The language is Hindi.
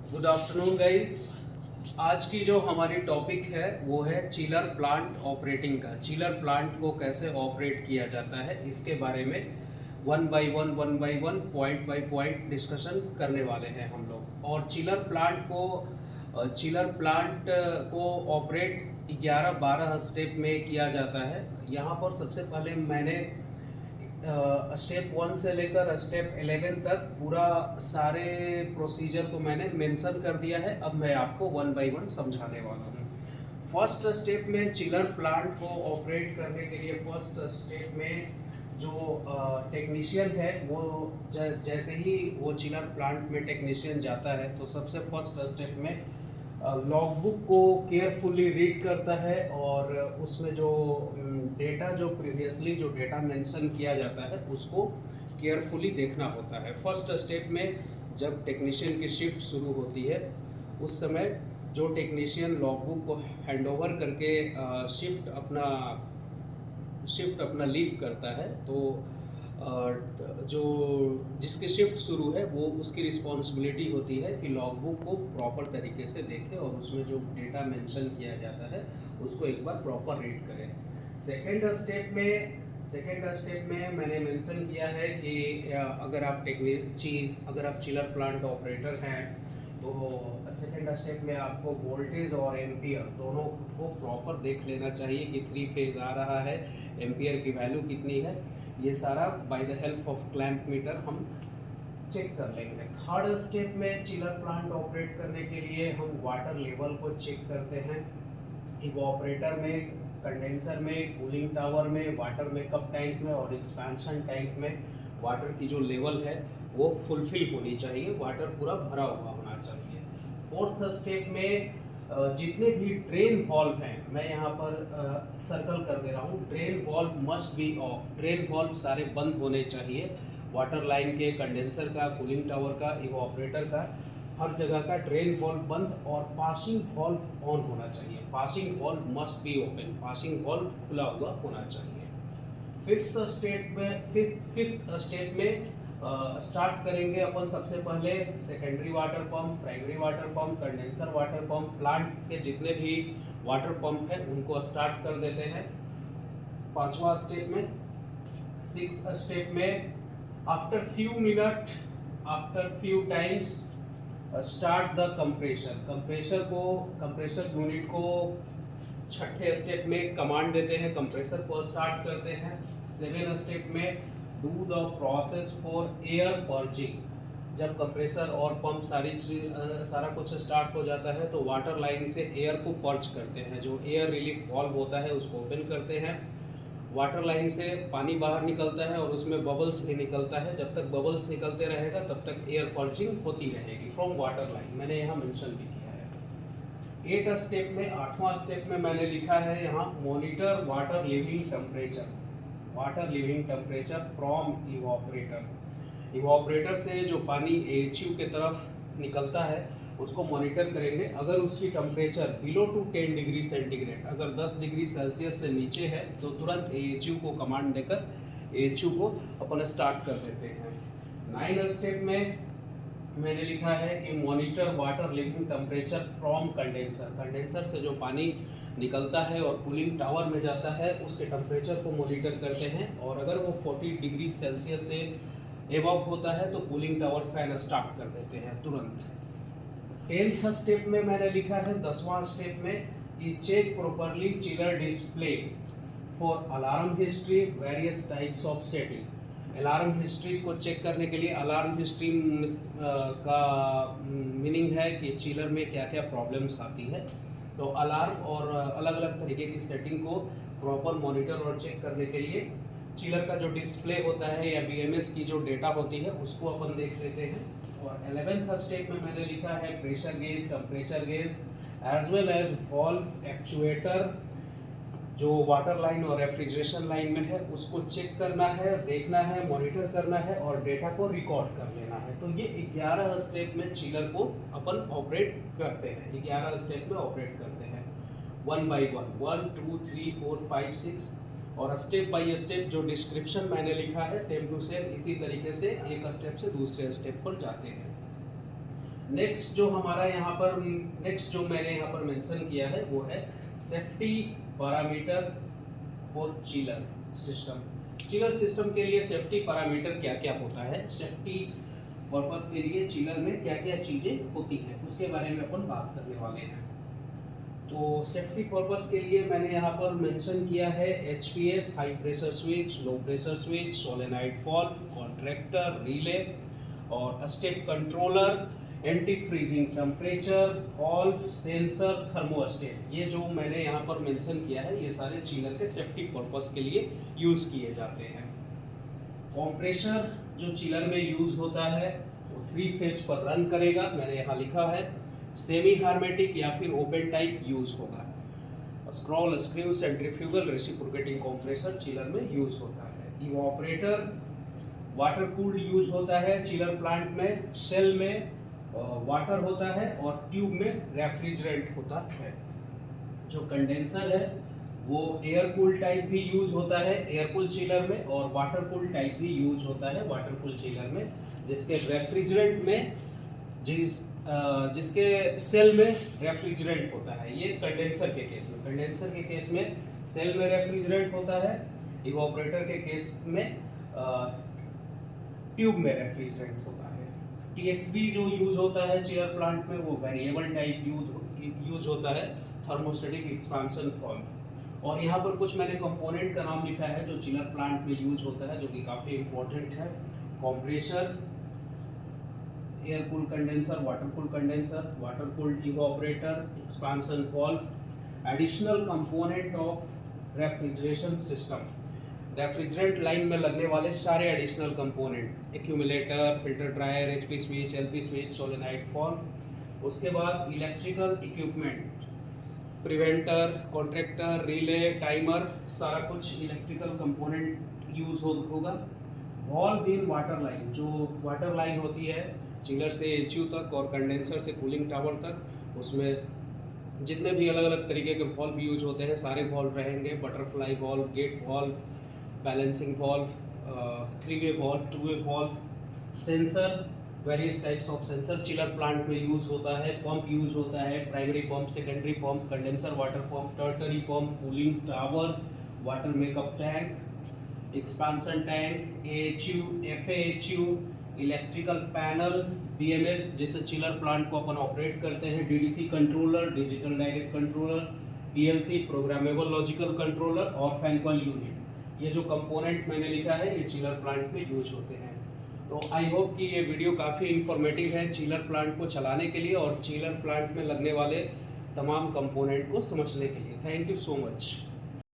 Good afternoon guys. आज की जो हमारी टॉपिक है वो है चिलर प्लांट ऑपरेटिंग का। चिलर प्लांट को कैसे ऑपरेट किया जाता है इसके बारे में one by one point by point discussion करने वाले हैं हम लोग। और चिलर प्लांट को ऑपरेट 11-12 स्टेप में किया जाता है। यहाँ पर सबसे पहले मैंने स्टेप 1 से लेकर स्टेप 11 तक पूरा सारे प्रोसीजर को मैंने मेंशन कर दिया है। अब मैं आपको वन बाय वन समझाने वाला हूँ। फर्स्ट स्टेप में चिलर प्लांट को ऑपरेट करने के लिए फर्स्ट स्टेप में जो टेक्नीशियन है वो जैसे ही वो चिलर प्लांट में टेक्नीशियन जाता है तो सबसे फर्स्ट स्टेप में लॉगबुक को केयरफुली रीड करता है और उसमें जो डेटा जो प्रीवियसली जो डेटा मेंशन किया जाता है उसको केयरफुली देखना होता है। फर्स्ट स्टेप में जब टेक्नीशियन की शिफ्ट शुरू होती है उस समय जो टेक्नीशियन लॉगबुक को हैंडओवर करके शिफ्ट अपना लीव करता है तो जो जिसकी शिफ्ट शुरू है वो उसकी रिस्पॉन्सिबिलिटी होती है कि लॉगबुक को प्रॉपर तरीके से देखे और उसमें जो डेटा मेंशन किया जाता है उसको एक बार प्रॉपर रीड करें। सेकेंड स्टेप में मैंने मेंशन किया है कि अगर आप चिलर प्लांट ऑपरेटर हैं तो सेकेंड स्टेप में आपको वोल्टेज और एम्पियर दोनों को प्रॉपर देख लेना चाहिए कि 3 फेज आ रहा है, एम्पियर की वैल्यू कितनी है, ये सारा by the help of clamp meter हम चेक कर लेंगे। थर्ड स्टेप में चिलर प्लांट ऑपरेट करने के लिए हम वाटर लेवल को चेक करते हैं। इवोपरेटर में, कंडेंसर में, कूलिंग टावर में, वाटर मेकअप टैंक में और एक्सपेंशन टैंक में वाटर की जो लेवल है वो फुलफिल होनी चाहिए, वाटर पूरा भरा हुआ होना चाहिए। फोर्थ स्टेप में जितने भी ड्रेन वॉल्व हैं, मैं यहाँ पर सर्कल कर दे रहा हूँ, drain valve must be of. Drain valve सारे बंद होने चाहिए, वाटर लाइन के, कंडेंसर का, कूलिंग टावर का, इवोपरेटर का, हर जगह का ड्रेन वॉल्व बंद और पासिंग वॉल्व ऑन होना चाहिए। Passing valve must be open, passing valve खुला हुआ होना चाहिए। फिफ्थ स्टेप में स्टार्ट करेंगे अपन सबसे पहले secondary water pump, primary water pump, condenser water pump, plant के जितने भी वाटर पंप हैं उनको स्टार्ट कर देते हैं। पांचवा स्टेप में, सिक्स स्टेप में after few times start the compressor. Compressor unit को छठे स्टेप में कमांड देते हैं, कंप्रेसर को स्टार्ट करते हैं। 7 स्टेप में do the process for air purging. जब कंप्रेसर और पंप सारा कुछ स्टार्ट हो जाता है तो वाटर लाइन से एयर को पर्ज करते हैं, जो एयर रिलीफ वाल्व होता है उसको ओपन करते हैं। वाटर लाइन से पानी बाहर निकलता है और उसमें बबल्स भी निकलता है। जब तक बबल्स निकलते रहेगा तब तक एयर पर्जिंग होती रहेगी फ्रॉम वाटर लाइन, मैंने यहाँ मेंशन भी किया है। 8 स्टेप में, 8वां स्टेप में मैंने लिखा है यहाँ monitor water living temperature from evaporator से जो पानी एएचयू के तरफ निकलता है उसको मॉनिटर करेंगे। अगर उसकी temperature below to 10 degree centigrade, अगर 10 डिग्री सेल्सियस से नीचे है तो तुरंत एएचयू को कमांड देकर एएचयू को अपन स्टार्ट कर देते हैं। 9 स्टेप में मैंने लिखा है कि monitor water living temperature from condenser से जो पानी निकलता है और कूलिंग टावर में जाता है उसके टेम्परेचर को मॉनिटर करते हैं और अगर वो 40 डिग्री सेल्सियस से एबव होता है तो कूलिंग टावर फैन स्टार्ट कर देते हैं तुरंत। 10th स्टेप में मैंने लिखा है, 10वां स्टेप में, कि check properly chiller display for alarm history, various types of setting. Alarm histories को चेक करने के लिए, अलार्म हिस्ट्री का मीनिंग है कि चिलर में क्या क्या प्रॉब्लम्स आती है, तो अलार्म और अलग अलग तरीके की सेटिंग को प्रॉपर मॉनिटर और चेक करने के लिए चिलर का जो डिस्प्ले होता है या बीएमएस की जो डेटा होती है उसको अपन देख लेते हैं। और 11th स्टेप में मैंने लिखा है pressure gauge, temperature gauge as well as valve actuator जो वाटर लाइन और रेफ्रिजरेशन लाइन में है उसको चेक करना है, देखना है, मॉनिटर करना है और डेटा को रिकॉर्ड कर लेना है। तो ये 11 स्टेप में चिलर को अपन ऑपरेट करते हैं, 11 स्टेप में ऑपरेट करते हैं वन बाय वन, 1 2 3 4 5 6 और स्टेप बाय स्टेप जो डिस्क्रिप्शन मैंने लिखा है सेम टू सेम इसी तरीके से एक स्टेप से दूसरे स्टेप पर जाते हैं। नेक्स्ट जो हमारा यहाँ पर नेक्स्ट जो मैंने यहाँ पर मेंशन किया है वो है safety parameter for chiller system. Chiller system के लिए सेफ्टी पैरामीटर क्या क्या होता है, सेफ्टी पर्पस के लिए चिलर में क्या क्या चीज़ें होती हैं, उसके बारे में अपन बात करने वाले हैं। तो सेफ्टी पर्पस के लिए मैंने यहाँ पर मेंशन किया है HPS, high pressure switch, low pressure switch, solenoid valve, contractor, relay और step controller, anti freezing temperature, valve, sensor, thermostat. ये जो मैंने यहाँ पर मेंशन किया है ये सारे चिलर के सेफ्टी पर्पस के लिए यूज़ किए जाते हैं। कंप्रेसर जो चिलर में यूज़ होता है वो 3 फेज पर रन करेगा, मैंने यहाँ लिखा है। सेमी हार्मेटिक या फिर ओपन टाइप यूज़ होगा। Scroll, screw, centrifugal, reciprocating compressor chiller में यूज़ होता है। इवापोरेटर वाटर कूल्ड यूज होता है चिलर प्लांट में। सेल में वाटर होता है और ट्यूब में रेफ्रिजरेंट होता है। जो कंडेंसर है वो एयर कूल टाइप भी यूज होता है एयर कूल चिलर में, और वाटर कूल टाइप भी यूज होता है वाटर कूल चिलर में, जिसके रेफ्रिजरेंट में जिसके सेल में रेफ्रिजरेंट होता है। ये कंडेंसर के केस में, कंडेंसर के केस में सेल में रेफ्रिजरेंट होता है। इवापोरेटर के केस में ट्यूब में रेफ्रिजरेंट होता है। TXB जो यूज होता है चिलर प्लांट में वो वेरिएबल टाइप यूज होता है, थर्मोस्टेटिक एक्सपांशन वाल्व। और यहाँ पर कुछ मैंने कंपोनेंट का नाम लिखा है जो चिलर प्लांट में यूज होता है, जो कि काफ़ी इंपॉर्टेंट है। Compressor, air cool condenser, water cooled evaporator, expansion valve. Additional component of refrigeration system, refrigerant line में लगने वाले सारे additional component, accumulator, filter dryer, HP switch, LP switch, solenoid valve. उसके बाद electrical equipment, preventer, contractor, relay, timer, सारा कुछ इलेक्ट्रिकल कंपोनेंट यूज होगा। वाल्व इन वाटर लाइन, जो वाटर लाइन होती है चिलर से HU तक और कंडेंसर से कूलिंग टावर तक, उसमें जितने भी अलग अलग तरीके के वाल्व यूज होते हैं सारे वाल्व रहेंगे। Butterfly valve, gate valve, balancing valve, 3-वे valve, two way valve. Sensor, various types of sensor chiller plant में यूज होता है। पंप यूज होता है, primary pump, secondary pump, condenser water pump, tertiary pump, cooling tower, water makeup tank, expansion tank, AHU, FAHU, electrical panel, BMS जिससे चिलर प्लांट को अपन ऑपरेट करते हैं, DDC controller, digital direct controller, PLC, programmable logical controller, और फैन कॉइल यूनिट। ये जो कंपोनेंट मैंने लिखा है ये चिलर प्लांट में यूज होते हैं। तो आई होप कि ये वीडियो काफ़ी इंफॉर्मेटिव है चिलर प्लांट को चलाने के लिए और चिलर प्लांट में लगने वाले तमाम कंपोनेंट को समझने के लिए। Thank you so much.